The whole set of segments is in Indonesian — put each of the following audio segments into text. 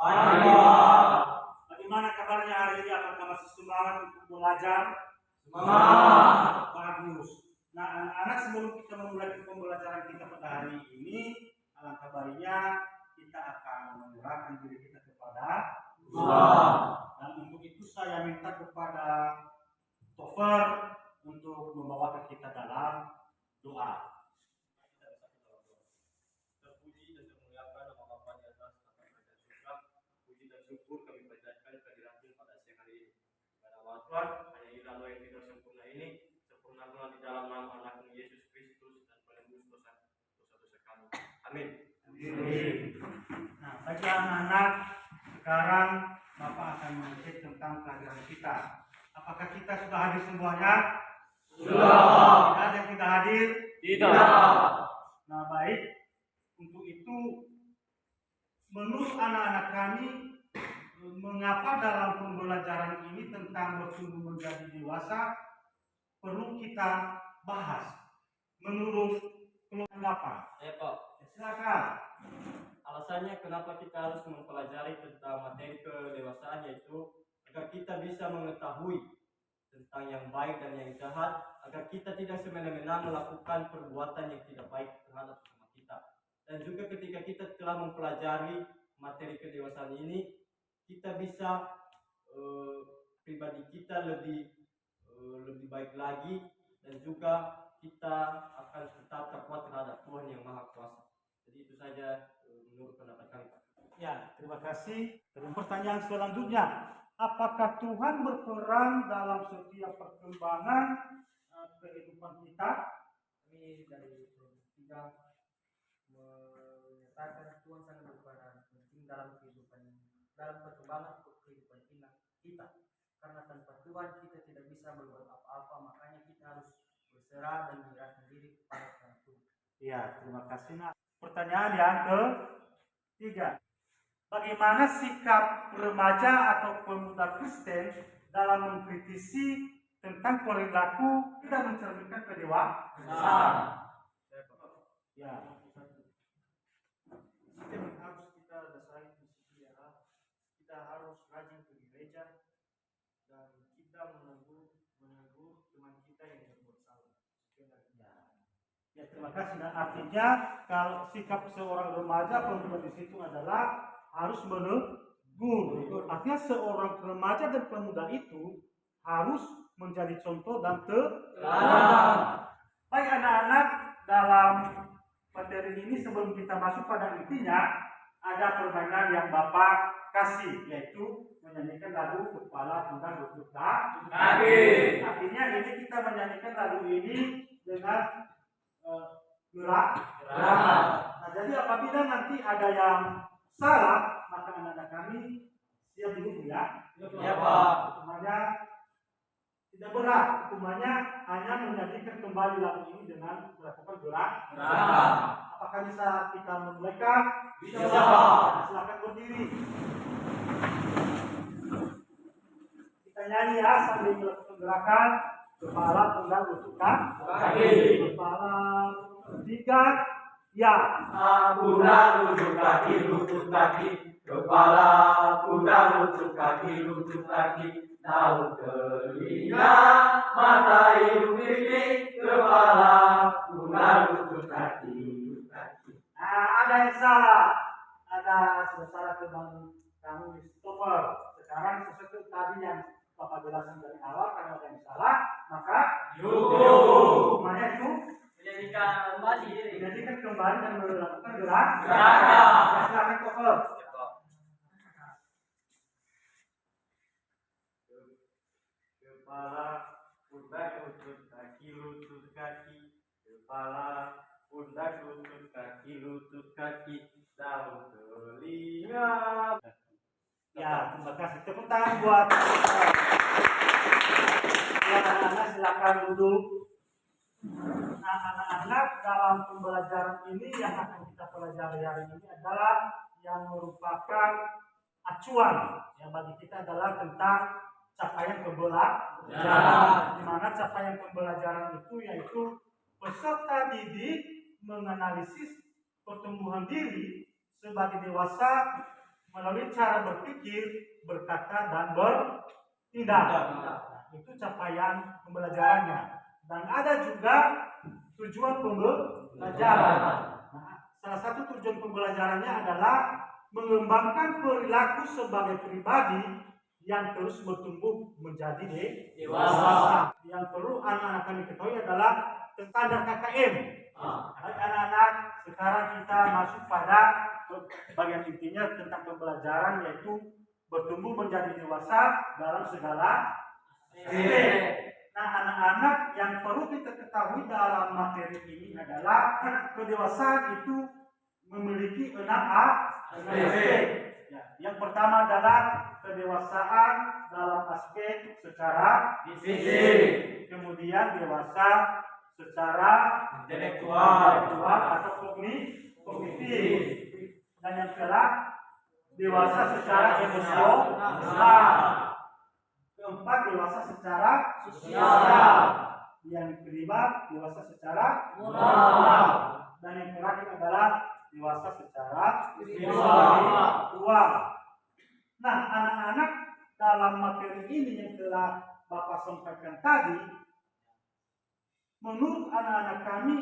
Baik. Bagaimana kabarnya hari ini? Apakah masih semangat untuk belajar? Semangat. Bagus. Nah, anak-anak, sebelum kita memulai pembelajaran kita pada hari ini, alangkah baiknya kita akan menyerahkan diri kita kepada Tuhan. Dan untuk itu saya minta kepada Topher untuk membawakan kita dalam doa. Terpuji dan termuliakan nama Bapa di atas, nama Anak dan Surga. Puji dan syukur kami panjatkan kehadiratmu pada siang hari ini. Pada nama Tuhan, hanya ilamu yang tidak sempurna ini, sempurnakanlah di dalam nama Anakmu Yesus Kristus dan penebus dosa-dosa kami. Amin. Nah, bagi anak-anak, sekarang Bapak akan mengecek tentang kehadiran kita. Apakah kita sudah hadir semuanya? Sudah. Tidak ada yang tidak hadir? Tidak. Nah, baik. Untuk itu, menurut anak-anak kami, mengapa dalam pembelajaran ini tentang bertumbuh menjadi dewasa perlu kita bahas? Menurut apa? Pak, Silakan. alasannya kenapa kita harus mempelajari tentang materi kedewasaan yaitu agar kita bisa mengetahui tentang yang baik dan yang jahat, agar kita tidak semena-mena melakukan perbuatan yang tidak baik terhadap sesama kita. Dan juga ketika kita telah mempelajari materi kedewasaan ini, kita bisa pribadi kita lebih baik lagi, dan juga kita akan tetap takwa terhadap Tuhan yang Maha Kuasa. Jadi itu saja menurut pendapat kami, Pak. Ya, terima kasih. Dan pertanyaan selanjutnya, apakah Tuhan berperan dalam setiap perkembangan kehidupan kita? Kami dari tiga menyatakan Tuhan sangat berperan penting dalam perkembangan kehidupan kita. Karena tanpa Tuhan kita tidak bisa berbuat apa-apa, makanya kita harus berserah dan menyerahkan diri kepada Tuhan. Ya, terima kasih. Nah, pertanyaan yang ketiga, bagaimana sikap remaja atau pemuda Kristen dalam mengkritisi tentang perilaku tidak mencerminkan kedewasaan? Ya, sistem yang harus kita dasari di sini adalah kita harus rajin ke gereja dan kita menegur teman kita yang berbuat salah. Ya, terima kasih. Nah, artinya kalau sikap seorang remaja pemuda di situ adalah harus menegur. Artinya seorang remaja dan pemuda itu harus menjadi contoh dan teladan. Baik anak-anak, dalam materi ini sebelum kita masuk pada intinya, ada permainan yang Bapak kasih, yaitu menyanyikan lagu Kepala Pundak Lutut Kaki. Artinya ini kita menyanyikan lagu ini dengan gerak. Nah, jadi apabila nanti ada yang salah, maka anak-anak kami siap dulu ya. Ya, Pak. Hukumannya tidak berat, hukumannya hanya menyanyikan kembali lagu ini dengan melakukan gerak. Apakah bisa kita memulaikan? Bisa, Pak. Silakan berdiri. Kita nyanyi ya sambil melakukan gerakan kepala, pundak, lutut kaki. Kepala, tiga, ya. Pundak, lutut kaki, lutut kaki. Kepala, pundak, lutut kaki, lutut kaki. Daun telinga, mata, hidung, pipi. Kepala, pundak, lutut kaki, lutut kaki. Nah, ada yang salah. Ada salah ke kamu Christopher. Sekarang sesuatu tadi yang Bapak jelaskan dari awal, karena ada yang salah, maka hukumannya itu menjadikan kembali dan melakukan gerak. Silakan cover. Kepala, pundak, lutut kaki, lutut kaki. Kepala, pundak, lutut kaki, lutut kaki. Daun telinga. Ya, terima kasih. Tepuk tangan buat ya, anak-anak silakan duduk. Nah, anak-anak, dalam pembelajaran ini yang akan kita pelajari hari ini adalah yang merupakan acuan yang bagi kita adalah tentang capaian pembelajaran. Di mana capaian pembelajaran itu yaitu peserta didik menganalisis pertumbuhan diri sebagai dewasa melalui cara berpikir, berkata, dan bertindak. Nah, itu capaian pembelajarannya. Dan ada juga tujuan pembelajaran. Nah, salah satu tujuan pembelajarannya adalah mengembangkan perilaku sebagai pribadi yang terus bertumbuh menjadi dewasa. Yang perlu anak-anak kami ketahui adalah standar KKM. Anak-anak, sekarang kita masuk pada bagian intinya tentang pembelajaran, yaitu bertumbuh menjadi dewasa dalam segala aspek. Nah, anak-anak, yang perlu kita ketahui dalam materi ini adalah kedewasaan itu memiliki 6 aspek. Ya, yang pertama adalah kedewasaan dalam aspek secara fisik, kemudian dewasa secara intelektual atau kognitif, dan yang kedua dewasa secara emosional, keempat dewasa secara sosial, yang kelima dewasa secara moral, dan yang terakhir adalah dewasa secara spiritual. Nah, anak-anak, dalam materi ini yang telah Bapak sampaikan tadi, menurut anak-anak kami,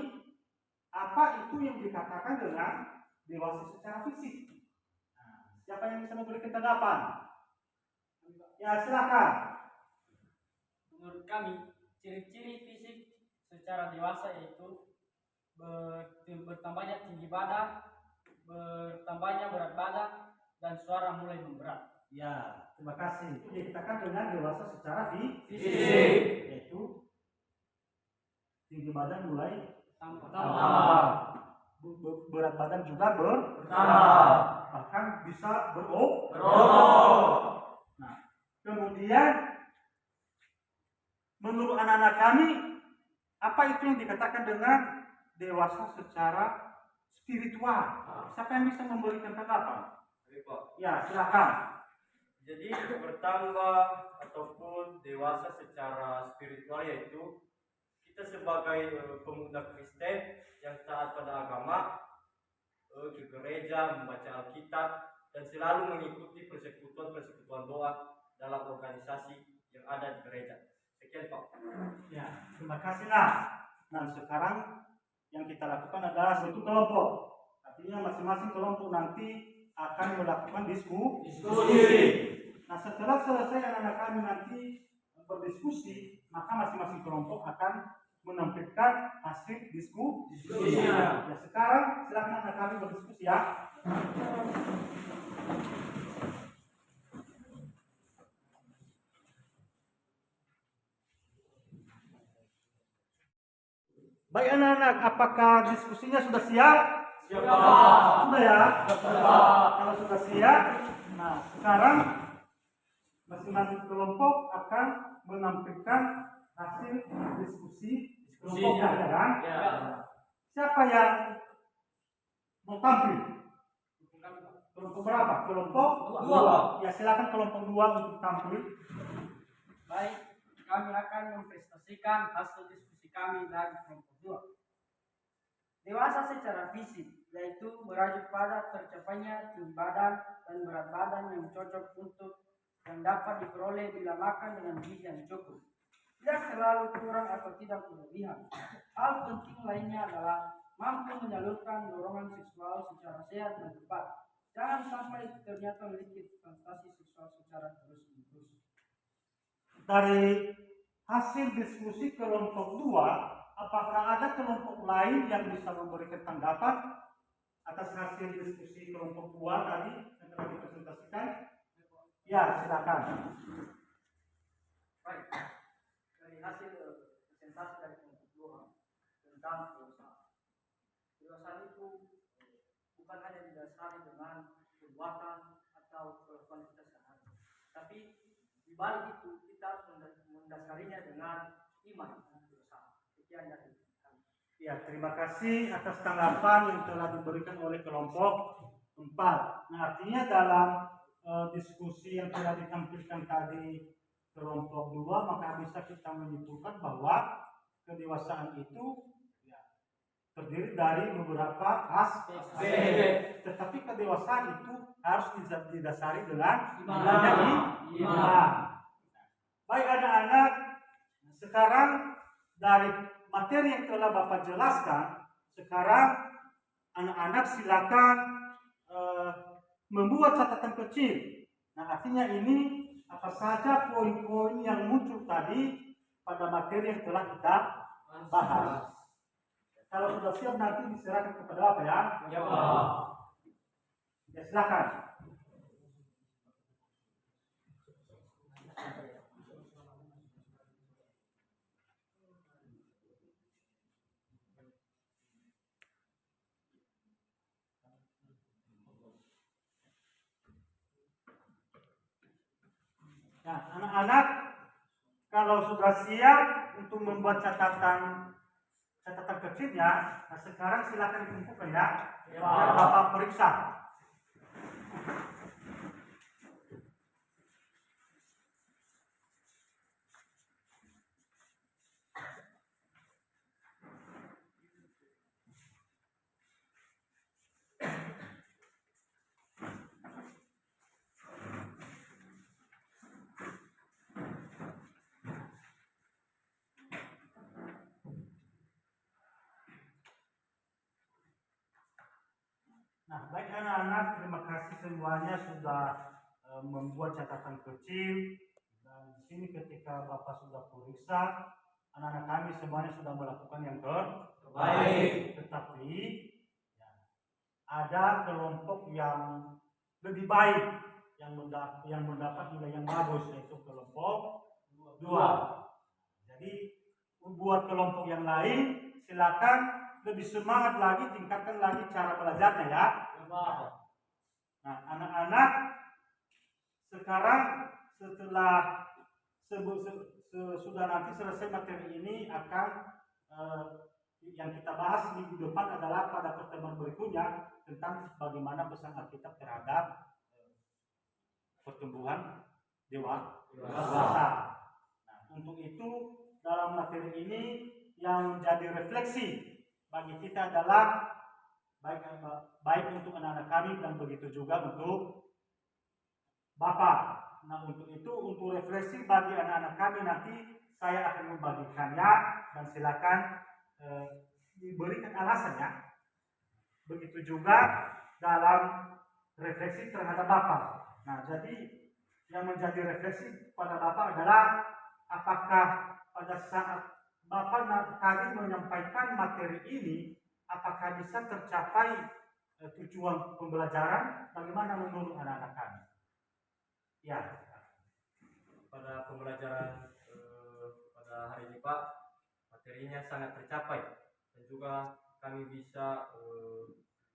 apa itu yang dikatakan dengan dewasa secara fisik? Nah, siapa yang bisa memberikan tanggapan? Ya, silakan. Menurut kami, ciri-ciri fisik secara dewasa yaitu bertambahnya tinggi badan, bertambahnya berat badan, dan suara mulai memberat. Ya, terima kasih. Itu dikatakan dengan dewasa secara fisik, yaitu tinggi badan mulai bertambah, berat badan juga bertambah, bahkan bisa berotot. Nah, kemudian menurut anak-anak kami, apa itu yang dikatakan dengan dewasa secara spiritual? Siapa yang bisa memberikan tanggapan? Ya, silakan. Jadi bertambah ataupun dewasa secara spiritual yaitu kita sebagai pemuda Kristen yang taat pada agama, ke gereja, membaca Alkitab, dan selalu mengikuti persekutuan doa dalam organisasi yang ada di gereja. Sekian Pak. Ya, terima kasih. Nah, sekarang yang kita lakukan adalah satu kelompok. Artinya masing-masing kelompok nanti akan melakukan diskusi. Nah, setelah selesai anak-anak kami nanti berdiskusi, maka masing-masing kelompok akan menampilkan hasil diskusinya. Ya, sekarang silakan anak kami berdiskusi ya. Baik anak-anak, apakah diskusinya sudah siap? Siap, Pak. Sudah ya? Siap. Kalau sudah siap, nah sekarang masing-masing kelompok akan menampilkan hasil diskusi kelompoknya, ya kan? Ya. Siapa yang mau tampil? Kelompok berapa? Kelompok Dua. Ya, silakan kelompok 2 untuk tampil. Baik, kami akan mempresentasikan hasil diskusi kami dari kelompok 2. Dewasa secara fisik, yaitu merujuk pada tercapainya tinggi badan dan berat badan yang cocok untuk yang dapat diperoleh bila makan dengan gizi yang cukup, tidak terlalu kurang atau tidak berlebihan. Hal penting lainnya adalah mampu menyalurkan dorongan seksual secara sehat dan tepat. Jangan sampai ternyata memiliki fantasi seksual secara terus-menerus. Dari hasil diskusi kelompok 2, apakah ada kelompok lain yang bisa memberikan tanggapan atas hasil diskusi kelompok 2 tadi yang telah dipresentasikan? Ya, silakan. Baik, dari hasil presentasi dari kelompok 2 tentang dewasa. Dewasa itu bukan hanya didasari dengan perbuatan atau kualitas sehari, tapi di balik itu kita harus mendasarinya dengan iman dan dosa. Sekian dari kami. Ya, terima kasih atas tanggapan yang telah diberikan oleh kelompok 4. Nah, artinya dalam diskusi yang telah ditampilkan tadi kelompok 2, maka bisa kita menyimpulkan bahwa kedewasaan itu terdiri dari beberapa aspek. Tetapi kedewasaan itu harus didasari dengan Iman. Baik anak-anak, sekarang dari materi yang telah Bapak jelaskan, sekarang anak-anak silakan membuat catatan kecil. Nah, artinya ini apa saja poin-poin yang muncul tadi pada materi yang telah kita bahas. Kalau sudah siap nanti diserahkan kepada Bapak ya. Ya, Pak. Ya, silakan. Nah, anak-anak, kalau sudah siap untuk membuat catatan kecilnya, nah sekarang silakan dikumpulkan ya. Biar Bapak periksa. Nah, baik anak-anak, terima kasih semuanya sudah membuat catatan kecil. Dan di sini ketika Bapak sudah periksa, anak-anak kami semuanya sudah melakukan yang terbaik. Tetapi ya, ada kelompok yang lebih baik, yang mendapat nilai yang bagus, yaitu kelompok 2. Jadi buat kelompok yang lain, silakan lebih semangat lagi, tingkatkan lagi cara belajarnya ya. Nah, anak-anak, sekarang setelah sudah nanti selesai materi ini akan yang kita bahas minggu depan adalah pada pertemuan berikutnya tentang bagaimana pesan Alkitab terhadap pertumbuhan dewasa. Nah, untuk itu dalam materi ini yang menjadi refleksi bagi kita adalah baik untuk anak-anak kami dan begitu juga untuk Bapak. Nah, untuk itu, untuk refleksi bagi anak-anak kami nanti saya akan membagikannya dan silakan diberikan alasannya. Begitu juga dalam refleksi terhadap Bapak. Nah, jadi yang menjadi refleksi pada Bapak adalah apakah pada saat Bapak tadi menyampaikan materi ini, apakah bisa tercapai tujuan pembelajaran? Bagaimana menurut anak-anak kami? Ya. Pada pembelajaran pada hari ini Pak, materinya sangat tercapai dan juga kami bisa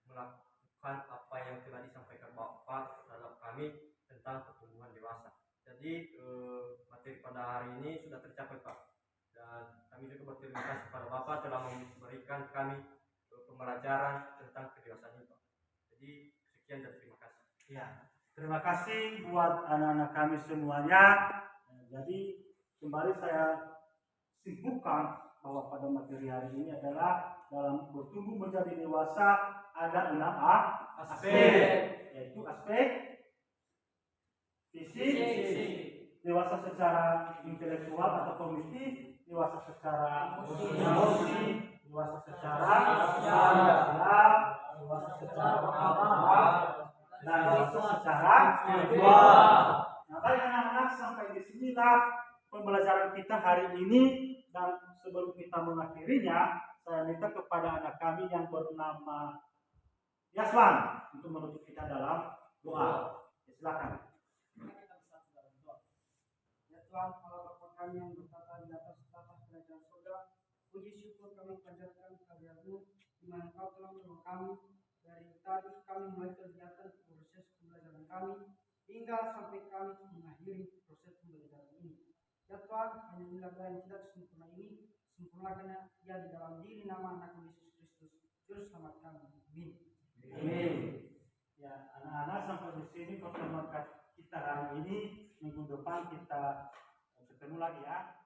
melakukan apa yang telah disampaikan Bapak terhadap kami tentang pertumbuhan dewasa. Jadi materi pada hari ini sudah tercapai Pak, dan kami juga berterima kasih kepada Bapak telah memberikan kami pembelajaran tentang kedewasaan ini Pak. Jadi sekian dan terima kasih. Ya, terima kasih buat anak-anak kami semuanya. Jadi kembali saya simpulkan bahwa pada materi hari ini adalah dalam bertumbuh menjadi dewasa ada 6 aspek, yaitu aspek fisik, dewasa secara intelektual atau kognitif, dewasa secara emosi, dewasa secara sosial, dewasa secara moral, dan dewasa secara spiritual. Nah, baik anak-anak, sampai di sinilah pembelajaran kita hari ini, dan sebelum kita mengakhirinya, saya minta kepada anak kami yang bernama Yaswan untuk menutup kita dalam doa. Silakan. Ya Tuhan, Allah Bapa kami yang bertata di atas kerajaan surga, puji syukur kami panjatkan kehadirat-Mu, di mana Engkau telah menolong kami dari tadi kami mulai kegiatan proses pembelajaran kami hingga sampai kami mengakhiri proses pembelajaran ini. Ya Tuhan, hanya inilah yang tidak sempurna ini, sempurnakannya ya di dalam diri nama anak Yesus Kristus, Juru Selamat kami. Amin. Amin. Ya, anak-anak, sampai di sini pertemuan kita hari ini. Minggu depan kita ketemu lagi ya.